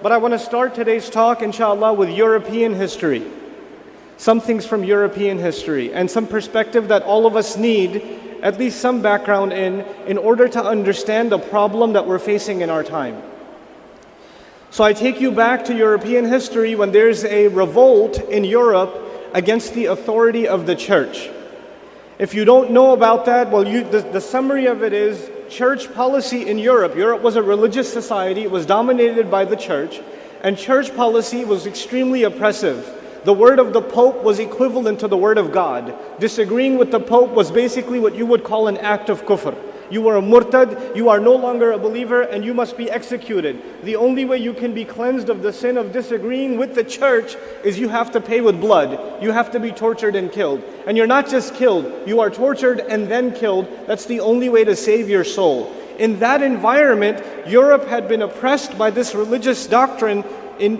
but I want to start today's talk, inshallah, with European history. Some things from European history and some perspective that all of us need, at least some background in order to understand the problem that we're facing in our time. So I take you back to European history when there's a revolt in Europe against the authority of the church. If you don't know about that, well, the summary of it is church policy in Europe. Europe was a religious society. It was dominated by the church, and church policy was extremely oppressive. The word of the Pope was equivalent to the word of God. Disagreeing with the Pope was basically what you would call an act of kufr. You were a murtad, you are no longer a believer, and you must be executed. The only way you can be cleansed of the sin of disagreeing with the church is you have to pay with blood. You have to be tortured and killed. And you're not just killed, you are tortured and then killed. That's the only way to save your soul. In that environment, Europe had been oppressed by this religious doctrine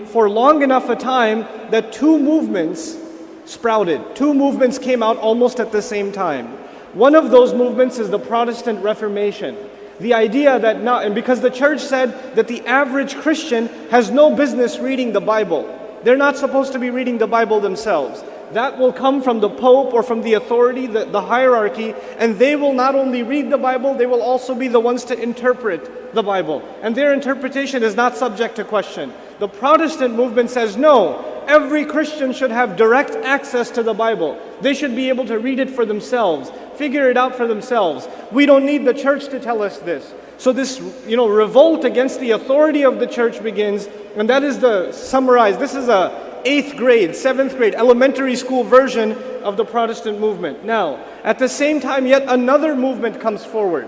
for long enough a time that two movements sprouted. Two movements came out almost at the same time. One of those movements is the Protestant Reformation. The idea that now, and because the church said that the average Christian has no business reading the Bible. They're not supposed to be reading the Bible themselves. That will come from the Pope or from the authority, the hierarchy, and they will not only read the Bible, they will also be the ones to interpret the Bible. And their interpretation is not subject to question. The Protestant movement says, no, every Christian should have direct access to the Bible. They should be able to read it for themselves, figure it out for themselves. We don't need the church to tell us this. So this, revolt against the authority of the church begins, and that is summarized. This is a 8th grade, 7th grade, elementary school version of the Protestant movement. Now, at the same time, yet another movement comes forward,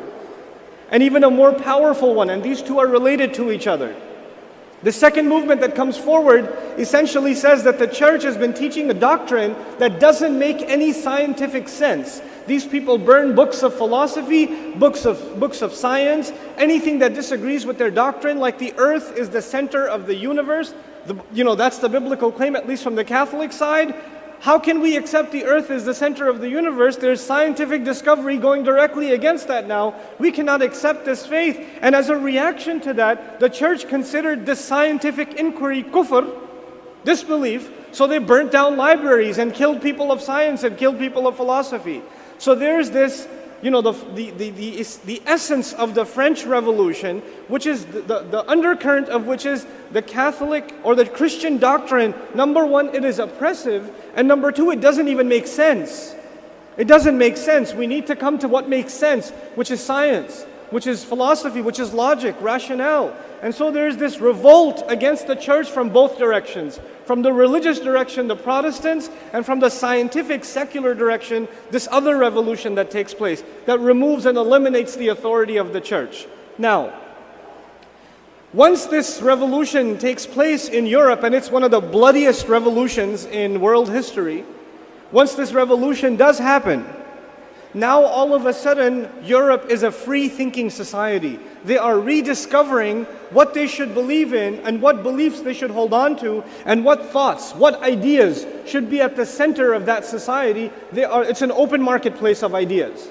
and even a more powerful one, and these two are related to each other. The second movement that comes forward essentially says that the church has been teaching a doctrine that doesn't make any scientific sense. These people burn books of philosophy, books of science, anything that disagrees with their doctrine, like the earth is the center of the universe. That's the biblical claim, at least from the Catholic side. How can we accept the earth is the center of the universe? There's scientific discovery going directly against that now. We cannot accept this faith. And as a reaction to that, the church considered this scientific inquiry kufr, disbelief, so they burnt down libraries and killed people of science and killed people of philosophy. So there's this, the essence of the French Revolution, which is the undercurrent of which is the Catholic or the Christian doctrine. Number one, it is oppressive, and number two, it doesn't even make sense. It doesn't make sense. We need to come to what makes sense, which is science, which is philosophy, which is logic, rationale. And so there's this revolt against the church from both directions. From the religious direction, the Protestants, and from the scientific, secular direction, this other revolution that takes place, that removes and eliminates the authority of the church. Now, once this revolution takes place in Europe, and it's one of the bloodiest revolutions in world history, once this revolution does happen, now all of a sudden, Europe is a free-thinking society. They are rediscovering what they should believe in and what beliefs they should hold on to and what thoughts, what ideas should be at the center of that society. It's an open marketplace of ideas.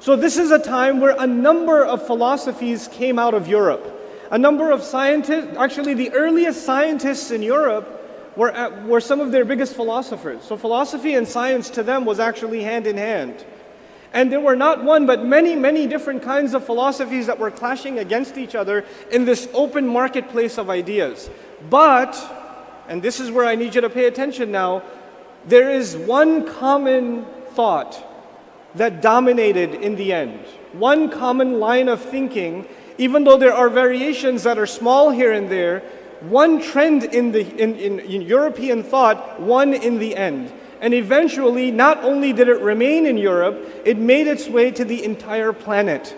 So this is a time where a number of philosophies came out of Europe. A number of scientists, actually the earliest scientists in Europe were some of their biggest philosophers. So philosophy and science to them was actually hand in hand. And there were not one, but many, many different kinds of philosophies that were clashing against each other in this open marketplace of ideas. But, and this is where I need you to pay attention now, there is one common thought that dominated in the end. One common line of thinking, even though there are variations that are small here and there, one trend in European thought won in the end. And eventually, not only did it remain in Europe, it made its way to the entire planet.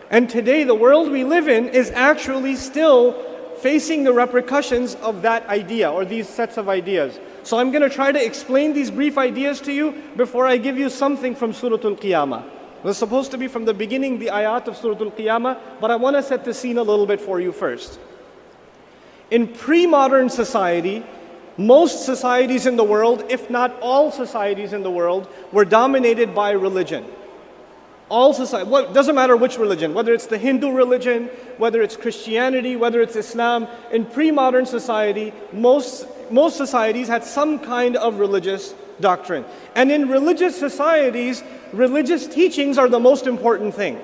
And today, the world we live in is actually still facing the repercussions of that idea, or these sets of ideas. So I'm going to try to explain these brief ideas to you before I give you something from Surah Al-Qiyamah. It's supposed to be from the beginning, the ayat of Surah Al-Qiyamah, but I want to set the scene a little bit for you first. In pre-modern society, most societies in the world, if not all societies in the world, were dominated by religion. All society, doesn't matter which religion, whether it's the Hindu religion, whether it's Christianity, whether it's Islam. In pre-modern society, most societies had some kind of religious doctrine. And in religious societies, religious teachings are the most important thing.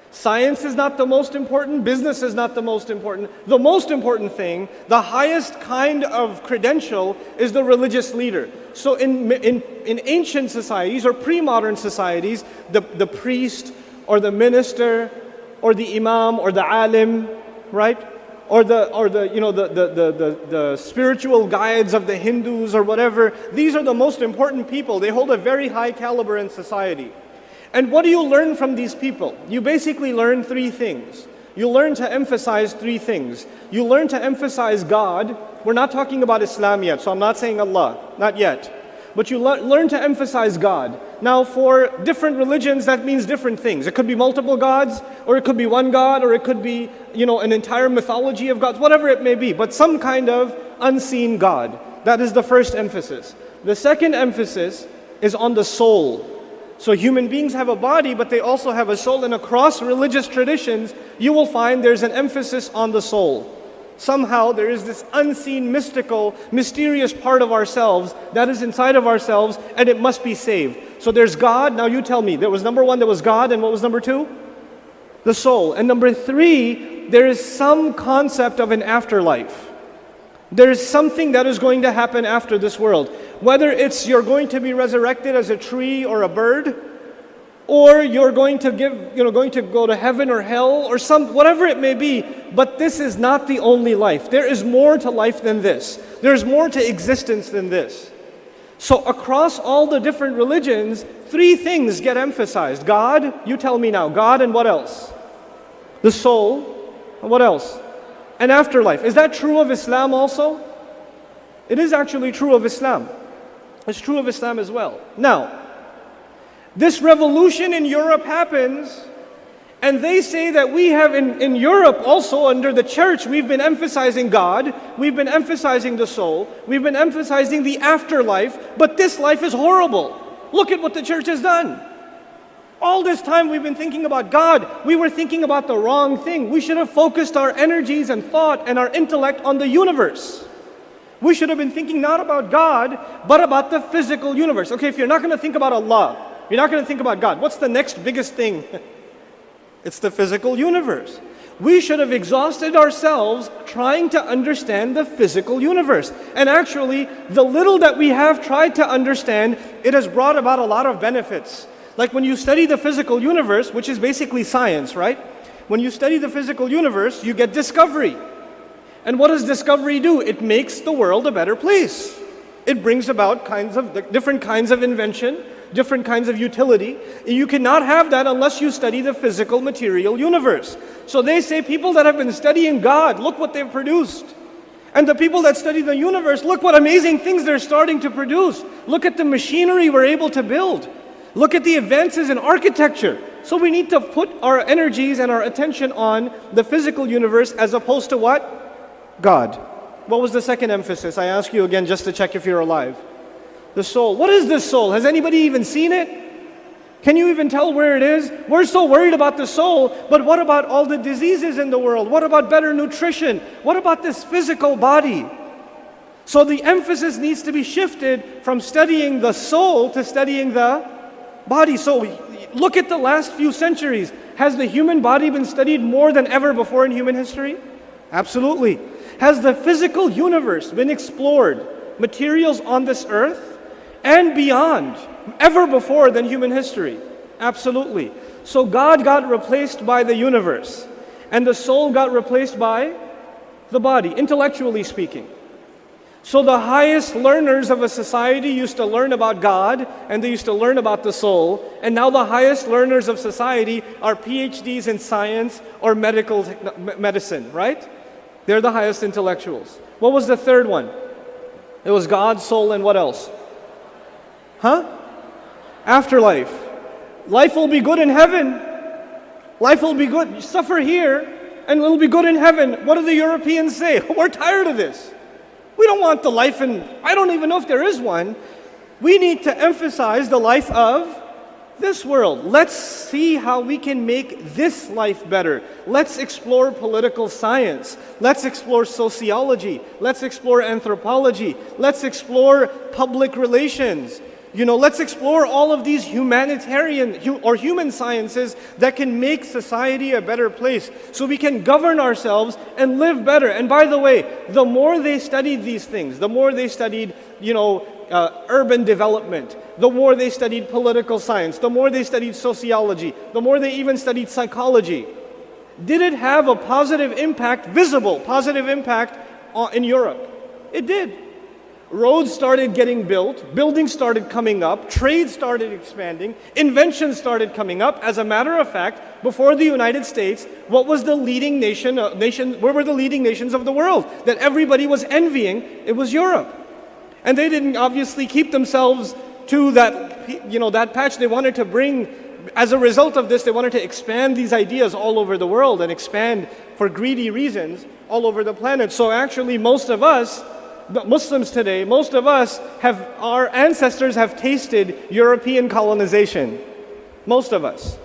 Science is not the most important, business is not the most important. The most important thing, the highest kind of credential, is the religious leader. So in ancient societies or pre-modern societies, the priest or the minister or the imam or the alim, right? Or the spiritual guides of the Hindus or whatever, these are the most important people. They hold a very high caliber in society. And what do you learn from these people? You basically learn three things. You learn to emphasize three things. You learn to emphasize God. We're not talking about Islam yet, so I'm not saying Allah, not yet. But you learn to emphasize God. Now for different religions, that means different things. It could be multiple gods, or it could be one God, or it could be, an entire mythology of gods, whatever it may be, but some kind of unseen God. That is the first emphasis. The second emphasis is on the soul. So human beings have a body, but they also have a soul. And across religious traditions, you will find there's an emphasis on the soul. Somehow there is this unseen, mystical, mysterious part of ourselves that is inside of ourselves, and it must be saved. So there's God. Now you tell me. There was number one, there was God, and what was number two? The soul. And number three, there is some concept of an afterlife. There is something that is going to happen after this world. Whether it's you're going to be resurrected as a tree or a bird, or you're going to go to heaven or hell or whatever it may be, but this is not the only life. There is more to life than this. There's more to existence than this. So across all the different religions, three things get emphasized. God, you tell me now, God, and what else? The soul, and what else? And afterlife. Is that true of Islam also? It is actually true of Islam. It's true of Islam as well. Now, this revolution in Europe happens, and they say that we have in Europe also under the church, we've been emphasizing God, we've been emphasizing the soul, we've been emphasizing the afterlife, but this life is horrible. Look at what the church has done. All this time we've been thinking about God. We were thinking about the wrong thing. We should have focused our energies and thought and our intellect on the universe. We should have been thinking not about God, but about the physical universe. Okay, if you're not going to think about Allah, you're not going to think about God, what's the next biggest thing? It's the physical universe. We should have exhausted ourselves trying to understand the physical universe. And actually, the little that we have tried to understand, it has brought about a lot of benefits. Like when you study the physical universe, which is basically science, right? When you study the physical universe, you get discovery. And what does discovery do? It makes the world a better place. It brings about different kinds of invention, different kinds of utility. You cannot have that unless you study the physical material universe. So they say people that have been studying God, look what they've produced. And the people that study the universe, look what amazing things they're starting to produce. Look at the machinery we're able to build. Look at the advances in architecture. So we need to put our energies and our attention on the physical universe as opposed to what? God. What was the second emphasis? I ask you again just to check if you're alive. The soul. What is the soul? Has anybody even seen it? Can you even tell where it is? We're so worried about the soul, but what about all the diseases in the world? What about better nutrition? What about this physical body? So the emphasis needs to be shifted from studying the soul to studying the body. So look at the last few centuries. Has the human body been studied more than ever before in human history? Absolutely. Has the physical universe been explored? Materials on this earth and beyond, ever before than human history? Absolutely. So God got replaced by the universe, and the soul got replaced by the body, intellectually speaking. So the highest learners of a society used to learn about God, and they used to learn about the soul, and now the highest learners of society are PhDs in science or medicine, right? They're the highest intellectuals. What was the third one? It was God, soul, and what else? Afterlife. Life will be good in heaven. Life will be good. You suffer here, and it'll be good in heaven. What do the Europeans say? We're tired of this. We don't want the life I don't even know if there is one. We need to emphasize the life of this world. Let's see how we can make this life better. Let's explore political science. Let's explore sociology. Let's explore anthropology. Let's explore public relations. Let's explore all of these humanitarian or human sciences that can make society a better place so we can govern ourselves and live better. And by the way, the more they studied these things, the more they studied, urban development, the more they studied political science, the more they studied sociology, the more they even studied psychology. Did it have a positive impact, visible positive impact in Europe? It did. Roads started getting built, buildings started coming up, trade started expanding, inventions started coming up. As a matter of fact, before the United States, what was the leading where were the leading nations of the world that everybody was envying? It was Europe. And they didn't obviously keep themselves to that patch. They wanted to bring, as a result of this, they wanted to expand these ideas all over the world and expand for greedy reasons all over the planet. So actually most of us, the Muslims today, most of us our ancestors have tasted European colonization. Most of us.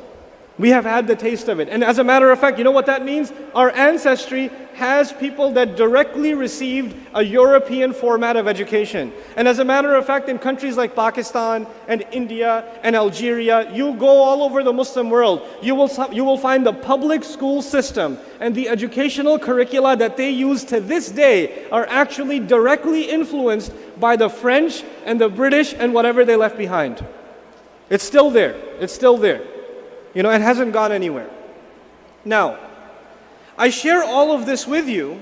We have had the taste of it. And as a matter of fact, you know what that means? Our ancestry has people that directly received a European format of education. And as a matter of fact, in countries like Pakistan and India and Algeria, you go all over the Muslim world, you will find the public school system and the educational curricula that they use to this day are actually directly influenced by the French and the British and whatever they left behind. It's still there. It's still there. It hasn't gone anywhere. Now, I share all of this with you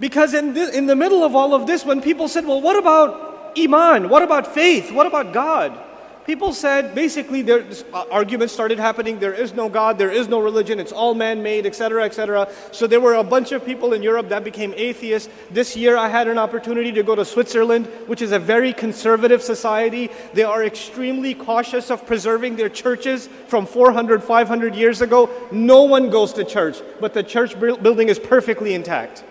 because in the middle of all of this, when people said, well, what about Iman? What about faith? What about God? People said, basically, arguments started happening. There is no God, there is no religion, it's all man-made, etc., etc. So there were a bunch of people in Europe that became atheists. This year I had an opportunity to go to Switzerland, which is a very conservative society. They are extremely cautious of preserving their churches from 400, 500 years ago. No one goes to church, but the church building is perfectly intact.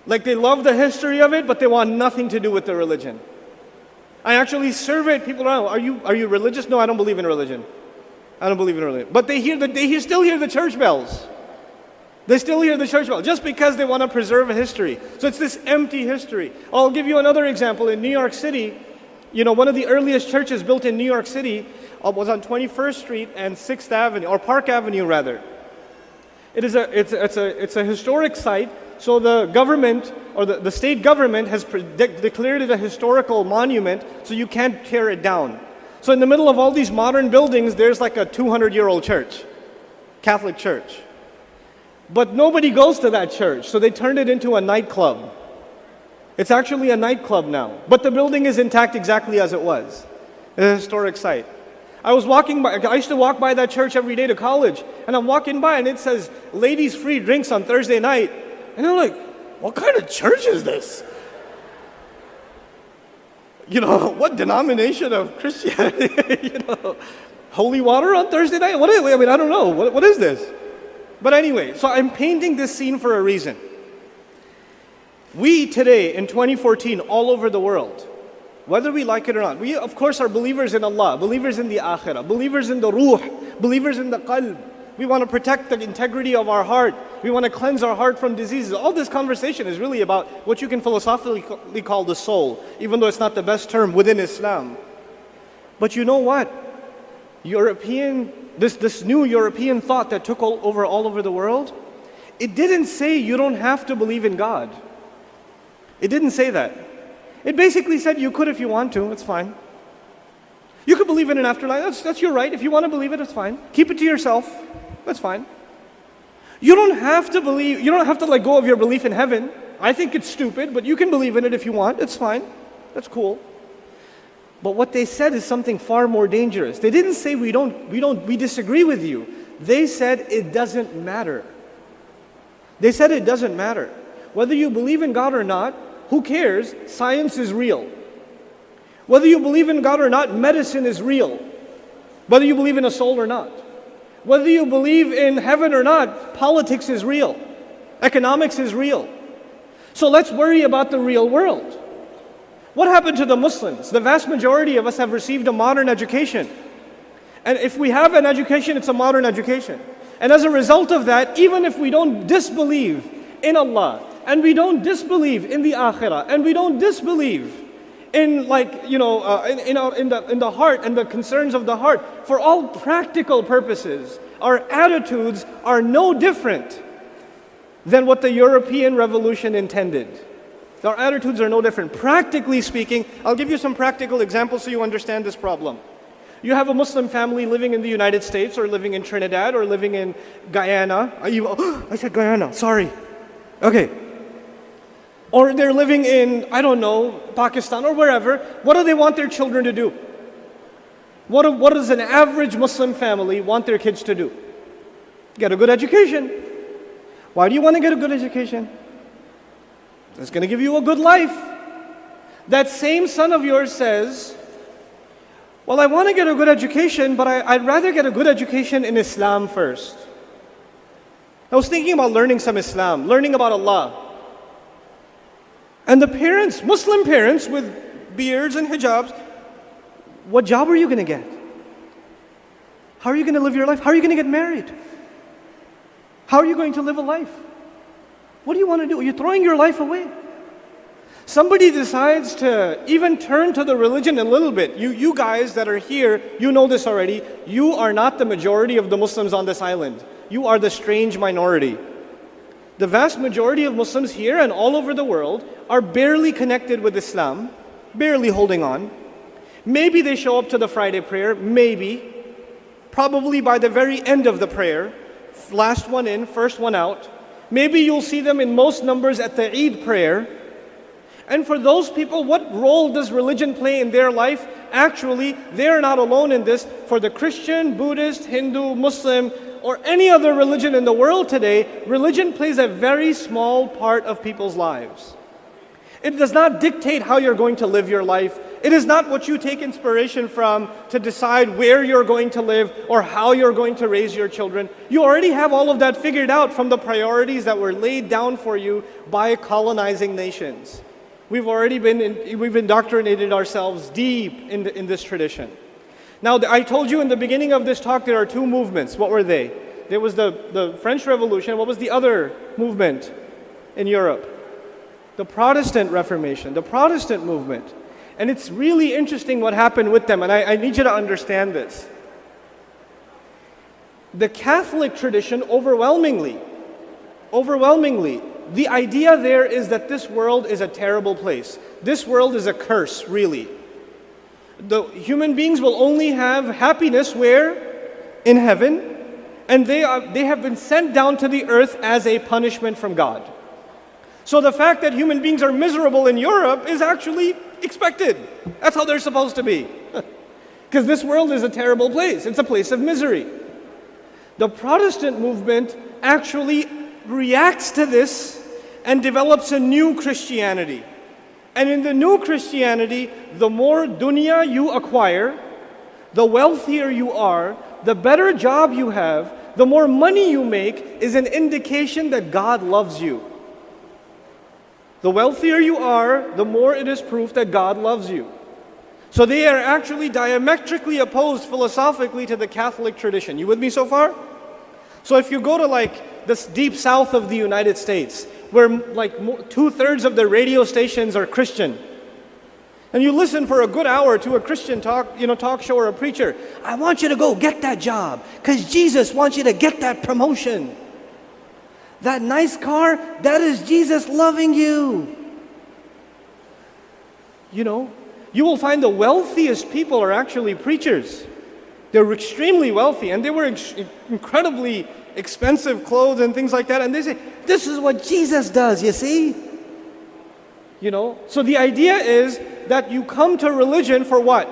Like they love the history of it, but they want nothing to do with the religion. I actually surveyed people around. Are you religious? No, I don't believe in religion. I don't believe in religion. But they still hear the church bells. They still hear the church bells just because they want to preserve a history. So it's this empty history. I'll give you another example. In New York City, one of the earliest churches built in New York City was on 21st Street and 6th Avenue, or Park Avenue rather. It's a historic site. So the government, or the state government has declared it a historical monument, so you can't tear it down. So in the middle of all these modern buildings, there's like a 200-year-old church, Catholic church. But nobody goes to that church, so they turned it into a nightclub. It's actually a nightclub now, but the building is intact exactly as it was. It's a historic site. I used to walk by that church every day to college, and I'm walking by and it says, ladies free drinks on Thursday night. And I'm like, what kind of church is this? What denomination of Christianity? Holy water on Thursday night? I don't know. What is this? But anyway, so I'm painting this scene for a reason. We today, in 2014, all over the world, whether we like it or not, we of course are believers in Allah, believers in the Akhirah, believers in the Ruh, believers in the Qalb. We want to protect the integrity of our heart. We want to cleanse our heart from diseases. All this conversation is really about what you can philosophically call the soul, even though it's not the best term within Islam. But you know what? This new European thought that took over all over the world, it didn't say you don't have to believe in God. It didn't say that. It basically said you could if you want to, it's fine. You could believe in an afterlife, that's your right. If you want to believe it, it's fine. Keep it to yourself, that's fine. You don't have to let go of your belief in heaven. I think it's stupid, but you can believe in it if you want, it's fine. That's cool. But what they said is something far more dangerous. They didn't say we disagree with you. They said it doesn't matter. They said it doesn't matter. Whether you believe in God or not, who cares? Science is real. Whether you believe in God or not, medicine is real. Whether you believe in a soul or not. Whether you believe in heaven or not, politics is real. Economics is real. So let's worry about the real world. What happened to the Muslims? The vast majority of us have received a modern education. And if we have an education, it's a modern education. And as a result of that, even if we don't disbelieve in Allah, and we don't disbelieve in the Akhirah, and we don't disbelieve in in the heart and the concerns of the heart, for all practical purposes, our attitudes are no different than what the European Revolution intended. Our attitudes are no different. Practically speaking, I'll give you some practical examples so you understand this problem. You have a Muslim family living in the United States, or living in Trinidad, or living in Guyana. I said Guyana, sorry. Okay. Or they're living in, I don't know, Pakistan or wherever. What do they want their children to do? What does an average Muslim family want their kids to do? Get a good education. Why do you want to get a good education? It's going to give you a good life. That same son of yours says, well, I want to get a good education, but I'd rather get a good education in Islam first. I was thinking about learning some Islam, learning about Allah. And the parents, Muslim parents with beards and hijabs, what job are you going to get? How are you going to live your life? How are you going to get married? How are you going to live a life? What do you want to do? You're throwing your life away. Somebody decides to even turn to the religion a little bit. You guys that are here, you know this already. You are not the majority of the Muslims on this island. You are the strange minority. The vast majority of Muslims here and all over the world are barely connected with Islam, barely holding on. Maybe they show up to the Friday prayer, maybe. Probably by the very end of the prayer, last one in, first one out. Maybe you'll see them in most numbers at the Eid prayer. And for those people, what role does religion play in their life? Actually, they're not alone in this. For the Christian, Buddhist, Hindu, Muslim, or any other religion in the world today, religion plays a very small part of people's lives. It does not dictate how you're going to live your life. It is not what you take inspiration from to decide where you're going to live or how you're going to raise your children. You already have all of that figured out from the priorities that were laid down for you by colonizing nations. We've indoctrinated ourselves deep in this tradition. Now, I told you in the beginning of this talk there are two movements. What were they? There was the French Revolution. What was the other movement in Europe? The Protestant Reformation, the Protestant movement. And it's really interesting what happened with them, and I need you to understand this. The Catholic tradition overwhelmingly, the idea there is that this world is a terrible place. This world is a curse, really. The human beings will only have happiness where? In heaven. And they have been sent down to the earth as a punishment from God. So the fact that human beings are miserable in Europe is actually expected. That's how they're supposed to be. Because this world is a terrible place. It's a place of misery. The Protestant movement actually reacts to this and develops a new Christianity. And in the new Christianity, the more dunya you acquire, the wealthier you are, the better job you have, the more money you make is an indication that God loves you. The wealthier you are, the more it is proof that God loves you. So they are actually diametrically opposed philosophically to the Catholic tradition. You with me so far? So if you go to like this deep south of the United States, where like 2/3 of the radio stations are Christian, and you listen for a good hour to a Christian talk show or a preacher, I want you to go get that job because Jesus wants you to get that promotion. That nice car, that is Jesus loving you. You will find the wealthiest people are actually preachers. They're extremely wealthy and they wear incredibly expensive clothes and things like that. And they say, this is what Jesus does, you see? So the idea is that you come to religion for what?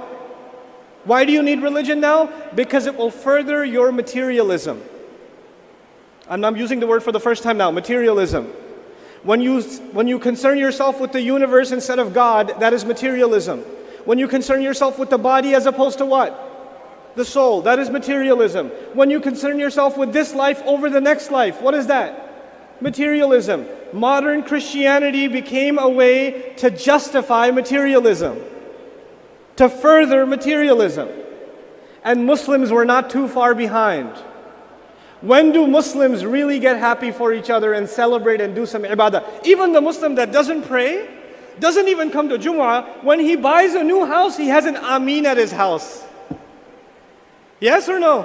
Why do you need religion now? Because it will further your materialism. I'm using the word for the first time now, materialism. When you concern yourself with the universe instead of God, that is materialism. When you concern yourself with the body as opposed to what? The soul, that is materialism. When you concern yourself with this life over the next life, what is that? Materialism. modern Christianity became a way to justify materialism, to further materialism. And Muslims were not too far behind. When do Muslims really get happy for each other and celebrate and do some ibadah? Even the Muslim that doesn't pray, doesn't even come to Jumu'ah, when he buys a new house, he has an Ameen at his house. Yes or no?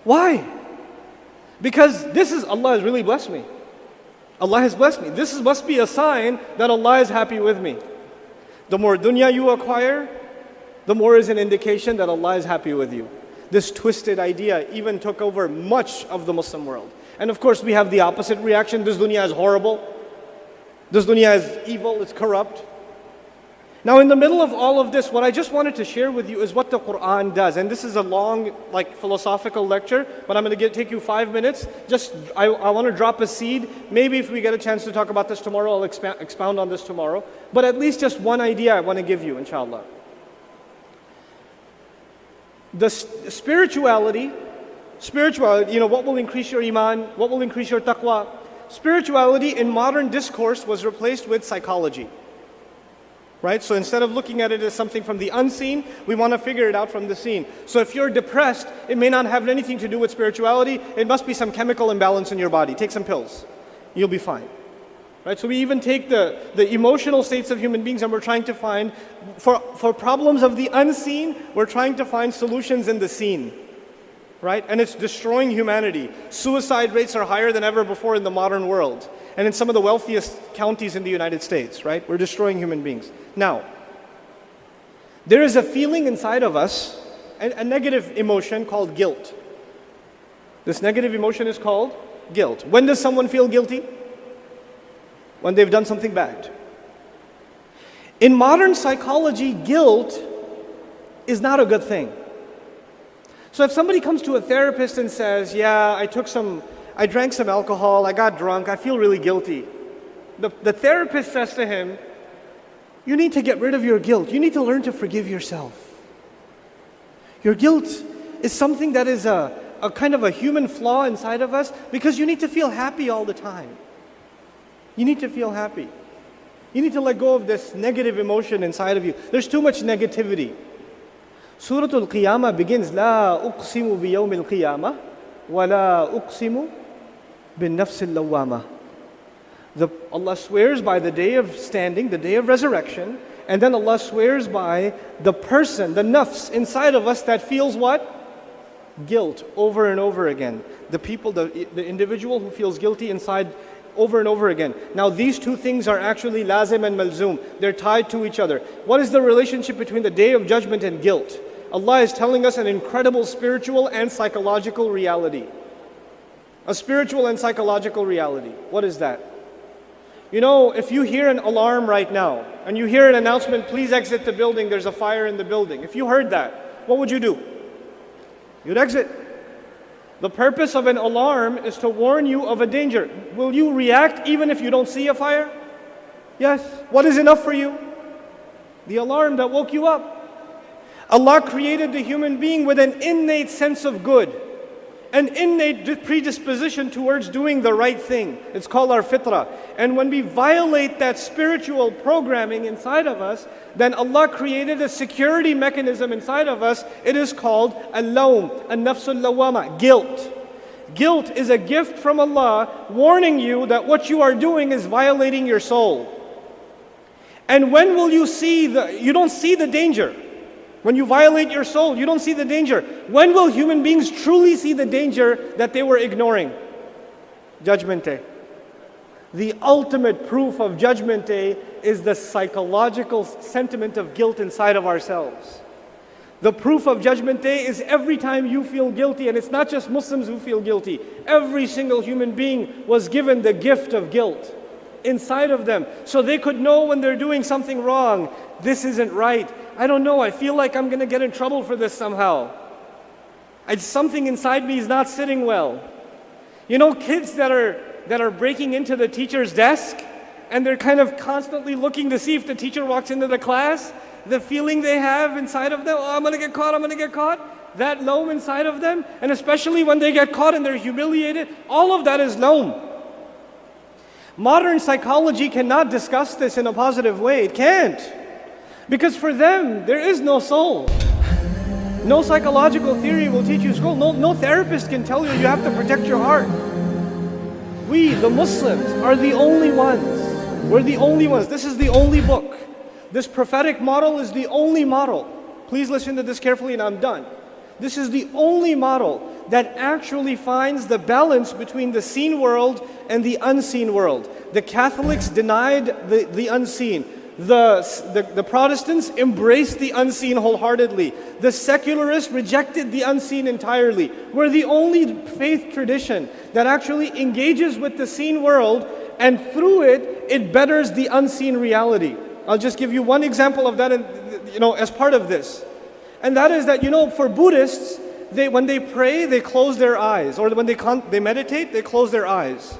Why? Because Allah has really blessed me. Allah has blessed me. This must be a sign that Allah is happy with me. The more dunya you acquire, the more is an indication that Allah is happy with you. This twisted idea even took over much of the Muslim world. And of course we have the opposite reaction. This dunya is horrible. This dunya is evil, it's corrupt. Now in the middle of all of this, what I just wanted to share with you is what the Quran does. And this is a long, philosophical lecture, but I'm going to take you 5 minutes. I want to drop a seed. Maybe if we get a chance to talk about this tomorrow, I'll expound on this tomorrow. But at least just one idea I want to give you, inshallah. The spirituality, what will increase your iman, what will increase your taqwa? Spirituality in modern discourse was replaced with psychology. Right? So instead of looking at it as something from the unseen, we want to figure it out from the seen. So if you're depressed, it may not have anything to do with spirituality. It must be some chemical imbalance in your body. Take some pills. You'll be fine. Right? So we even take the emotional states of human beings and we're trying to find, for problems of the unseen, we're trying to find solutions in the seen. Right? And it's destroying humanity. Suicide rates are higher than ever before in the modern world. And in some of the wealthiest counties in the United States, right? We're destroying human beings. Now, there is a feeling inside of us, a negative emotion called guilt. This negative emotion is called guilt. When does someone feel guilty? When they've done something bad. In modern psychology, guilt is not a good thing. So if somebody comes to a therapist and says, yeah, I drank some alcohol, I got drunk, I feel really guilty. The therapist says to him, you need to get rid of your guilt. You need to learn to forgive yourself. Your guilt is something that is a kind of a human flaw inside of us because you need to feel happy all the time. You need to feel happy. You need to let go of this negative emotion inside of you. There's too much negativity. Surah Al-Qiyamah begins, لا أقسم بيوم القيامة ولا أقسم بالنفس اللوامة. Allah swears by the day of standing, the day of resurrection, and then Allah swears by the person, the nafs inside of us that feels what? Guilt over and over again. The people, the individual who feels guilty inside over and over again. Now these two things are actually lazim and malzoom. They're tied to each other. What is the relationship between the day of judgment and guilt? Allah is telling us an incredible spiritual and psychological reality. A spiritual and psychological reality. What is that? You know, if you hear an alarm right now, and you hear an announcement, please exit the building, there's a fire in the building. If you heard that, what would you do? You'd exit. The purpose of an alarm is to warn you of a danger. Will you react even if you don't see a fire? Yes. What is enough for you? The alarm that woke you up. Allah created the human being with an innate sense of good, an innate predisposition towards doing the right thing. It's called our fitrah. And when we violate that spiritual programming inside of us, then Allah created a security mechanism inside of us. It is called al-lawm, an-nafsul lawama, guilt. Guilt is a gift from Allah warning you that what you are doing is violating your soul. And when will you see you don't see the danger. When you violate your soul, you don't see the danger. When will human beings truly see the danger that they were ignoring? Judgment Day. The ultimate proof of Judgment Day is the psychological sentiment of guilt inside of ourselves. The proof of Judgment Day is every time you feel guilty, and it's not just Muslims who feel guilty. Every single human being was given the gift of guilt inside of them, so they could know when they're doing something wrong. This isn't right. I don't know, I feel like I'm going to get in trouble for this somehow. Something inside me is not sitting well. You know, kids that are breaking into the teacher's desk, and they're kind of constantly looking to see if the teacher walks into the class, the feeling they have inside of them, oh, I'm going to get caught, I'm going to get caught. That loam inside of them, and especially when they get caught and they're humiliated, all of that is loam. Modern psychology cannot discuss this in a positive way. It can't. Because for them, there is no soul. No psychological theory will teach you soul. No therapist can tell you you have to protect your heart. We, the Muslims, are the only ones. We're the only ones. This is the only book. This prophetic model is the only model. Please listen to this carefully and I'm done. This is the only model that actually finds the balance between the seen world and the unseen world. The Catholics denied the unseen. The Protestants embraced the unseen wholeheartedly. The secularists rejected the unseen entirely. We're the only faith tradition that actually engages with the seen world, and through it, it betters the unseen reality. I'll just give you one example of that, as part of this. And that is that, for Buddhists, when they pray, they close their eyes. Or when they meditate, they close their eyes.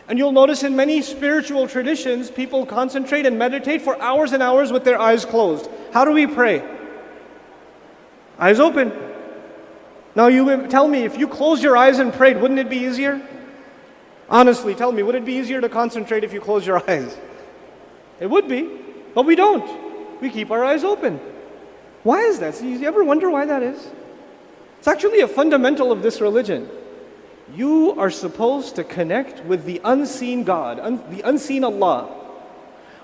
And you'll notice in many spiritual traditions, people concentrate and meditate for hours and hours with their eyes closed. How do we pray? Eyes open. Now you tell me, if you closed your eyes and prayed, wouldn't it be easier? Honestly, tell me, would it be easier to concentrate if you close your eyes? It would be, but we don't. We keep our eyes open. Why is that? You ever wonder why that is? It's actually a fundamental of this religion. You are supposed to connect with the unseen God, the unseen Allah,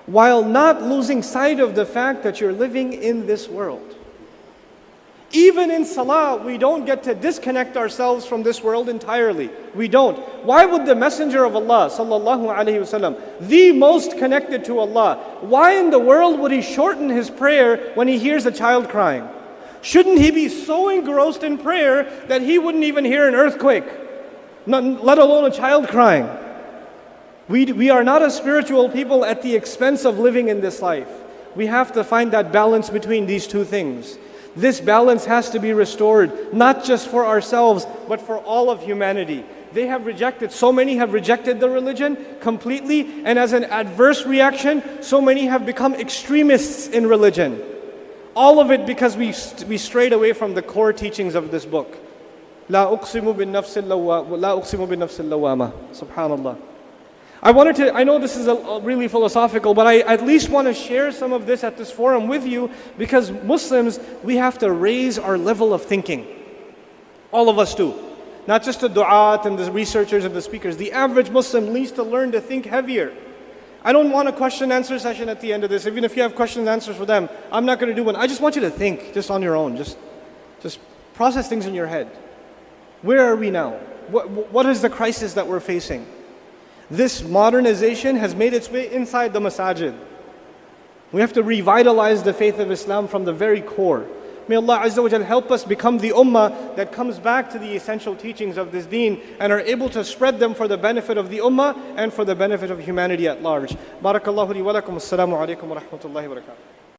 while not losing sight of the fact that you're living in this world. Even in salah, we don't get to disconnect ourselves from this world entirely. We don't. Why would the Messenger of Allah, sallallahu alaihi wasallam, the most connected to Allah, why in the world would he shorten his prayer when he hears a child crying? Shouldn't he be so engrossed in prayer that he wouldn't even hear an earthquake, let alone a child crying? We are not a spiritual people at the expense of living in this life. We have to find that balance between these two things. This balance has to be restored, not just for ourselves, but for all of humanity. So many have rejected the religion completely, and as an adverse reaction, so many have become extremists in religion. All of it because we strayed away from the core teachings of this book. لا أقسم بالنفس اللوامة. Subhanallah. I know this is really philosophical, but I at least want to share some of this at this forum with you, because Muslims, we have to raise our level of thinking. All of us do. Not just the du'at and the researchers and the speakers. The average Muslim needs to learn to think heavier. I don't want a question and answer session at the end of this. Even if you have question and answers for them, I'm not going to do one. I just want you to think, just on your own. Just process things in your head. Where are we now? What is the crisis that we're facing? This modernization has made its way inside the masajid. We have to revitalize the faith of Islam from the very core. May Allah Azza wa Jal help us become the ummah that comes back to the essential teachings of this deen and are able to spread them for the benefit of the ummah and for the benefit of humanity at large. Barakallahu li wa lakum. Assalamu alaikum wa rahmatullahi wa barakatuh.